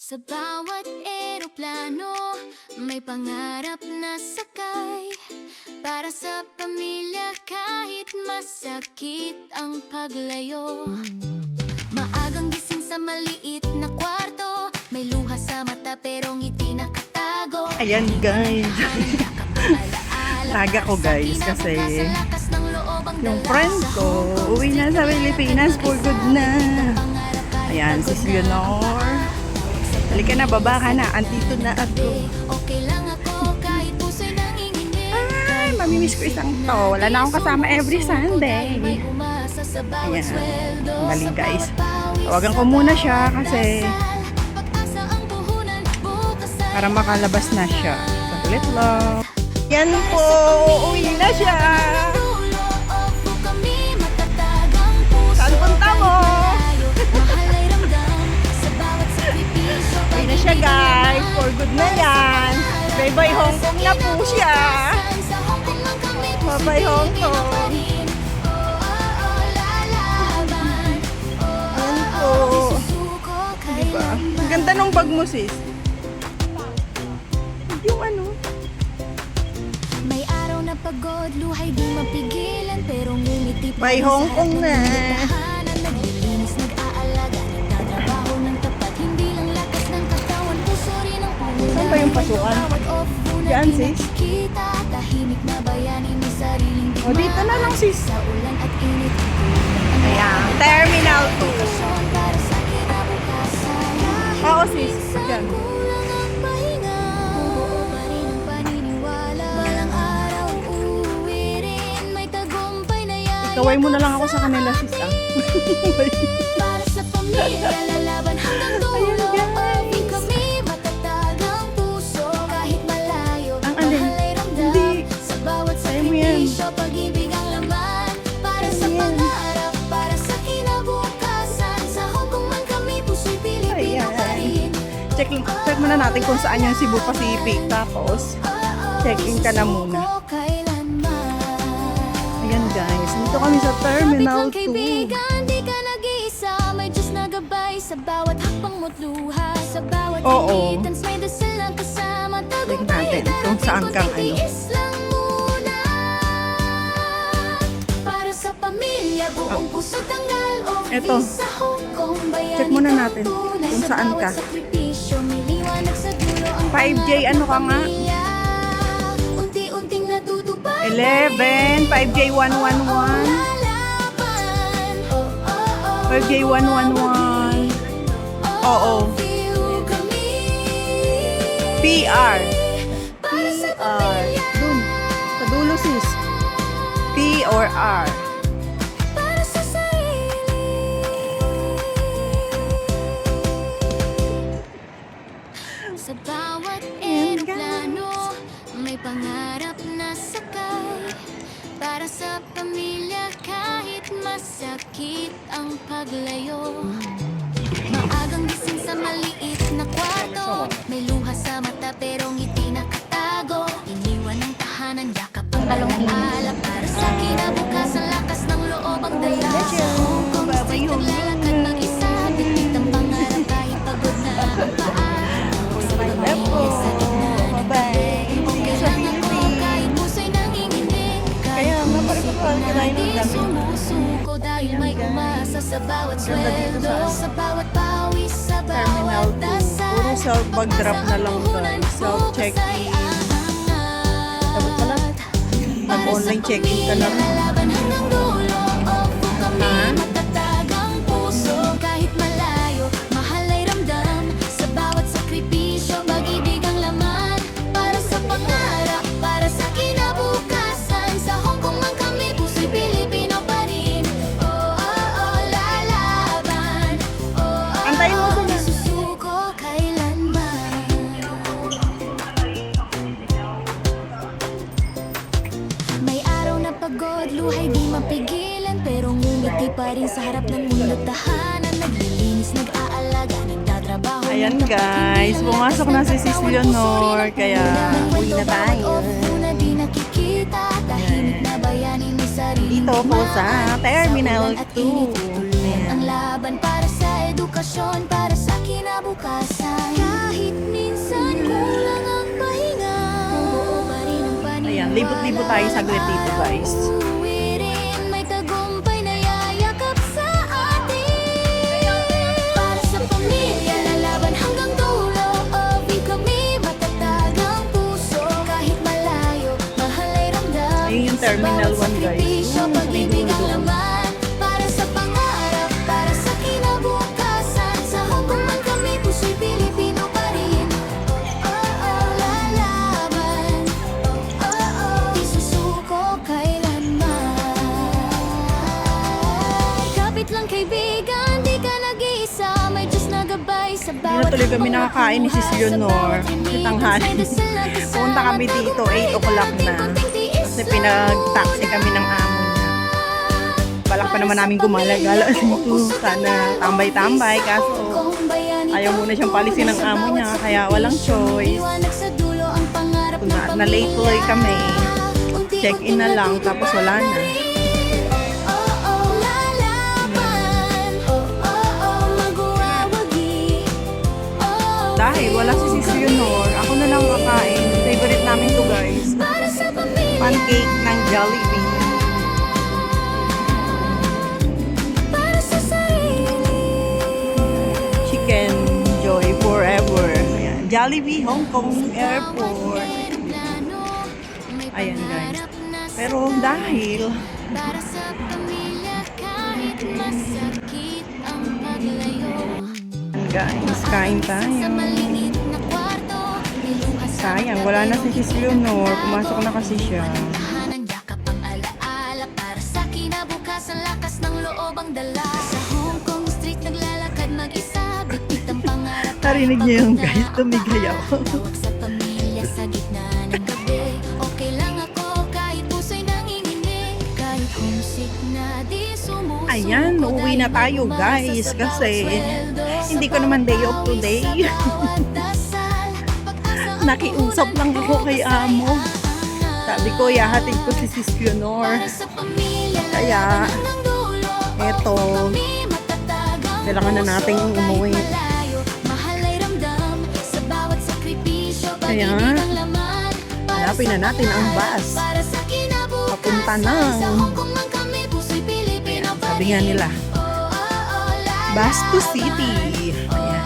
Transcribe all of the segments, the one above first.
Sa bawat eroplano, may pangarap na sakay. Para sa pamilya kahit masakit ang paglayo. Maagang gising sa maliit na kwarto, may luha sa mata pero ngiti nakatago. Ayan guys. Taga ko guys kasi yung friend ko uwi na sa Pilipinas for good na. Ayan, si Leonor. Halika na, baba ka na. Andito na ako. Ay, mamimiss ko isang to. Wala na akong kasama every Sunday. Ayan. Dali guys. Tawagan ko muna siya kasi para makalabas na siya. Saglit lang. Yan po. Uwi na siya. Saan punta mo? Uwi na siya guys. For good na yan. Bye-bye Hong Kong na po siya. Bye-bye Hong Kong. Yan po. Diba? Ang ganda ng bag mo sis. Yung ano? May araw na pagod, luhay di mapigilan, pero ngumiti pa Bye Hong Kong na. Naglilinis, nag-aalaga, nagtatrabaho ng tapat, hindi lang lakas ng katawan, puso rin ang puhunan. Saan ba yung pasukan? Diyan sis. Kita, tahimik na bayani, may sariling O dito na lang sis. sa ulan at init. Ayan, Terminal 2. Para sa kinabukasan. Oo sis. Diyan. Kulang ang pahinga, buo pa rin ang paniniwala. Balang araw uuwi rin, may tagumpay na yaya. Kaway mo na lang ako sa kanila sis ah. Para sa pamilya, lalaban hanggang dulo. Ayan, guys. Di kami matatag ang puso, kahit malayo. Ang alin? Mahal ay ramdam. Hindi. Sa bawat Ayaw mo yan. sakripisyo, pag-ibig ang laman. Para sa Ayan. pangarap, para sa kinabukasan. Sa Hong Kong man kami, puso'y Pilipino Ayan. pa rin. Check muna natin kung saan yung Cebu Pacific. Tapos, check-in ka na muna. Ayan guys, dito kami sa Terminal 2. Kaibigan, di ka nag-iisa. May Diyos na gabay sa bawat hakbang mo't luha. Sa bawat Oo. initan, may dasal lang kasama. Check natin kung saan kang ano. Titiis lang muna. Para sa pamilya, buong puso tanggal. Eto. Sa Hong Kong, bayani Check muna kang natin tunay. kung Sa saan bawat ka. sakripisyo, may liwanag sa dulo. Ang 5J, ano ka nga? pamilya, unti-unting natutupad. 11, 5J111, 5J111. Oo. PR. PR. Dun. Sa dulo sis. P or R. Sa bawat eroplano, may pangarap na sakay. Para sa pamilya kahit masakit ang paglayo. Maagang gising sa maliit na kwarto, may luha sa mata pero ngiti nakatago. Iniwan ng tahanan, yakap ang alaala. Para sa kinabukasan, lakas ng loob ang dala. Sa Hong Kong, straight naglalakad mag-isa. Bitbit ang pangarap kahit pagod na ang paa. Lepo. Bye-bye. See you sa Philippines. Kahit puso'y nanginginig. Kaya nga, parang kapag kinain ng dami. Sumusuko dahil may umasa sa bawat sweldo. Sa bawat pawis, sa Terminal bawat 2. dasal. Puro self-bag drop na lang guys. Self-check-in. Dapat pala, mag-online check-in ka na rin. Lalaban hanggang dulo. Opo kami, Ha? matatag ang puso. Kahit malayo, mahal ay ramdam. Sa bawat sakripisyo, pag-ibig ang laman. Para sa pangarap, para sa kinabukasan. Sa Hong Kong man kami, puso'y Pilipino pa rin. Lalaban. Antayin mo sila. Susuko kailanman. May araw na pagod, luhay di mapigilan, pero ngumiti pa rin sa harap ng mundo tahanan. Naglilinis, nag-aalaga, nagtatrabaho. Ayan guys, pumasok na si Sis Leonor, kaya uwi na tayo. Dito po sa Terminal 2. Ang laban para sa edukasyon, para sa kinabukasan. Libot-libot tayo saglit dito, guys. Uuwirin, may tagumpay na yayakap sa atin. Para sa pamilya, lalaban hanggang dulo. Di kami matatag ang puso. Kahit malayo, mahal ay ramdam. Ayun yung Terminal 1, guys. Sakripisyo, pag-ibig ang Doon. laman. Para sa pangarap, para sa kinabukasan. Sa Hong Kong man kami, puso'y Pilipino pa rin. Lalaban, di susuko kailanman. Kapit lang kaibigan, di ka nag-iisa. May Diyos na gabay sa Hindi bawat na tuloy kami hakbang mo. nakakain ni Sis Leonor. Sa tanghali. Pumunta kami dito, 8 o'clock na. Kasi pinag-taxi kami ng amo niya. Balak pa naman namin gumala-gala dito. Sana tambay-tambay. Kaso ayaw muna siyang palisin ng amo niya. Kaya walang choice. Kung na-late tuloy kami, check-in na lang. Tapos wala na. Dahil wala si Sis Leonor, ako na lang kakain. Favorite namin to, guys. Pancake ng Jollibee. Chicken Joy Forever. Ayan. Jollibee, Hong Kong Airport. Ayan, guys. Pero dahil para sa pamilya kahit masakit ang paglayo. guys, kain Sa tayo. maliit na kwarto, niluhas sa Sayang, wala na si Sis Leonor. Pumasok na kasi siya. tahanan, yakap ang alaala para sa kinabukasan, lakas ng loob ang dala. Sa Hong Kong street naglalakad mag-isa, bitbit ang pangarap. Narinig niyo yung guys, tumigay ako. Tawag sa pamilya sa gitna ng gabi. Okay lang ako kahit puso'y nanginginig. Kahit homesick na di sumusuko. Ayan, uuwi na tayo, guys, kasi hindi ko naman day off today. Nakiusap lang ako kay amo. Sabi ko, yahatid ko si Sis Leonor. Kaya, eto, kailangan na nating umuwi. Kaya, hanapin na natin ang bus. Papunta ng, sabi nga nila, bus to city. Ayan.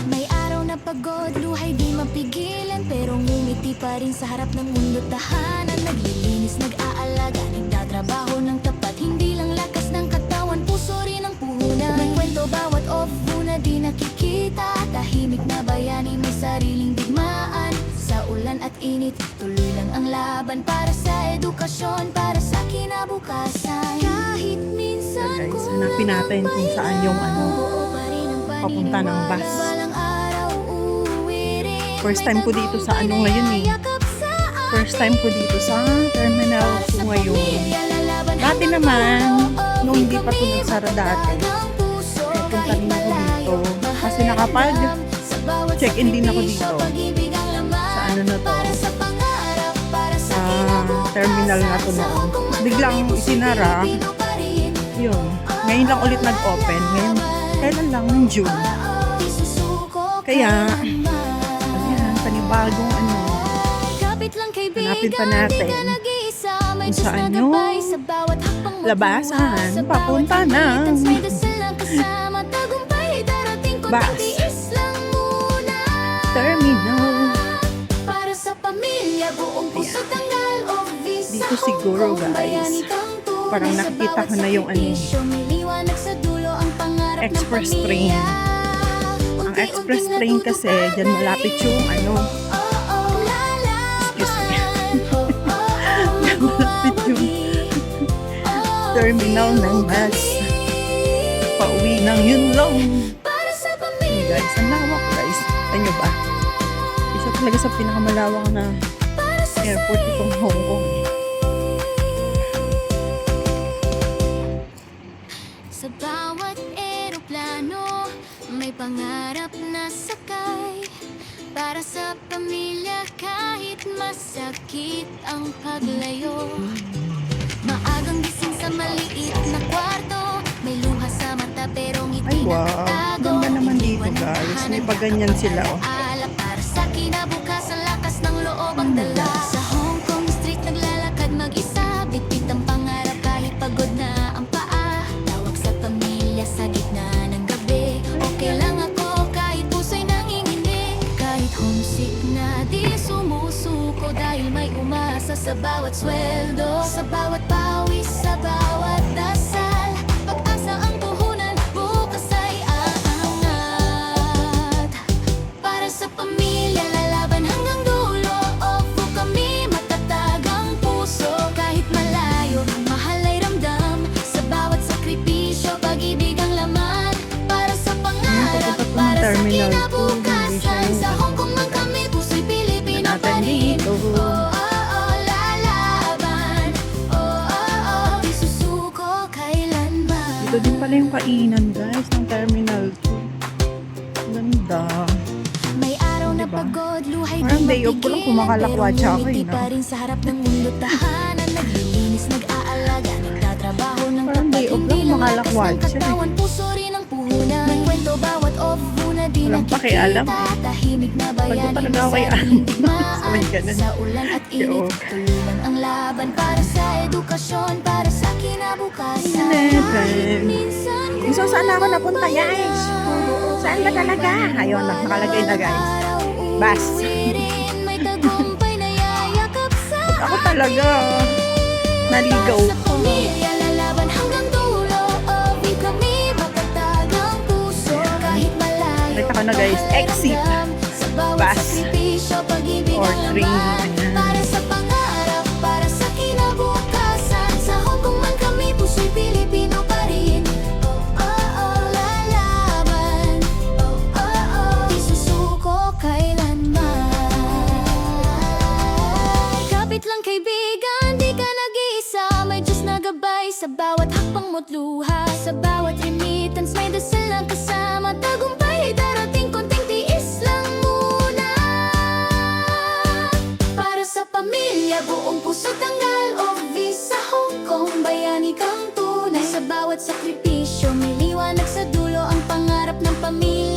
May araw na pagod, luhay di mapigilan, pero ngumiti pa rin sa harap ng mundo tahanan. Naglilinis, nag-aalaga, nagtatrabaho ng tapat. Hindi lang lakas ng katawan, puso rin ang puhunan. May kwento bawat off-na di nakikita. Tahimik na bayani, may sariling digmaan. Sa ulan at init, tuloy lang ang laban. Para sa edukasyon, para sa kinabukasan. Kahit minsan Guys, hanapin natin kung saan yung ano, papunta ng bus. First time ko dito sa ano ngayon eh. First time ko dito sa Terminal 2 ngayon. Dati naman, nung hindi pa ito nagsara dati, punta rin ako dito. Kasi nakapag-check-in din ako dito. Sa ano na to? Sa terminal na to noon. Biglang isinara. Yun. Ngayon lang ulit nag-open. Ngayon, kailan lang? Ng June. Kaya, ayan, panibagong ano. Hanapin pa natin kung saan yung labasan papunta ng bus terminal. Para sa pamilya, buong puso tanggal o visa. Dito siguro, guys, parang nakikita ko na yung ano, express train. Ang express train kasi, dyan malapit yung ano, excuse me, dyan malapit yung terminal ng bus. Pauwi ng Yunlong. Guys, ang lawak, guys. Alam nyo ba? Isa talaga sa pinakamalawak na airport itong Hong Kong. Sa bawat eroplano, may pangarap na sakay. Para sa pamilya kahit masakit ang paglayo. Maagang gising sa maliit na kwarto, may luha sa mata pero ngiti Ay, wow. nakatago. guys. May paganyan sila, oh. Alaala para sa kinabukasan, lakas ng loob ang dala. Sa Hong Kong street naglalakad mag-isa, bitbit ang pangarap kahit pagod na ang paa. Tawag sa pamilya sa gitna ng gabi, okay lang ako kahit puso'y nanginginig. Kahit homesick na di sumusuko, dahil may umasa sa bawat sweldo, sa bawat pawis, sa bawat dasal. Pag-asa ang puhunan, bukas ay aangat. Para sa pamilya, lalaban hanggang dulo. Opo kami, matatag ang puso. Kahit malayo, mahal ay ramdam. Sa bawat sakripisyo, pag-ibig ang laman. Para sa pangarap, Papunta po ng para sa Terminal 2, kinabukasan. Sa Hong Kong man kami, puso'y Pilipino pa rin. dito. Lalaban. Di susuko kailanman. Dito din pala yung kainan, guys, ng Terminal 2. Ganda. May araw na Diba? pagod, luhay Parang di day off ko lang mapigilan, kumakalatwatsa pero ako, ngumiti no? pa rin sa harap ng mundo, tahanan. Naglilinis, nag-aalaga, nagtatrabaho ng Parang day tapat, off hindi lang lang lakas ng kumakalatwatsa, eh. katawan, puso rin ang puhunan. May kwento bawat off, na di Walang pakialam. nakikita. Tahimik na Pagod bayani talaga ako sa kay ating Ann. digmaan. Sabay ganun. Sa ulan at Yo. init, tulungan ang laban. Para sa edukasyon, para sa kinabukasan. Eleven. Minsan So, saan ako napunta, guys? Saan ba talaga? Ayun na, nakalagay na, guys. Bus. May tagumpay na yayakap sa Ako talaga. Naligaw Sa ko. pamilya, lalaban hanggang dulo. Obi kami, matatag ang puso. Kahit malayo, Nakita ko na, guys, exit. mahal sa bawat Bus. sakripisyo, pag-ibig Or ang train. laman. Ayan. Para sa pangarap, para sa kinabukasan. Sa Hong Kong man kami, puso'y Pilipino pa rin. Lalaban. Di susuko kailanman. Kapit lang kaibigan, di ka nag-iisa. May Diyos na gabay sa bawat hakbang mo't luha. Sa bawat remittance, may dasal na kasama. Tagumpay ay darating, konting tiis lang muna. Para sa pamilya, buong puso tanggal o visa Hong Kong, bayani kang tunay. Sa bawat sakripisyo, may liwanag sa dulo, ang pangarap ng pamilya.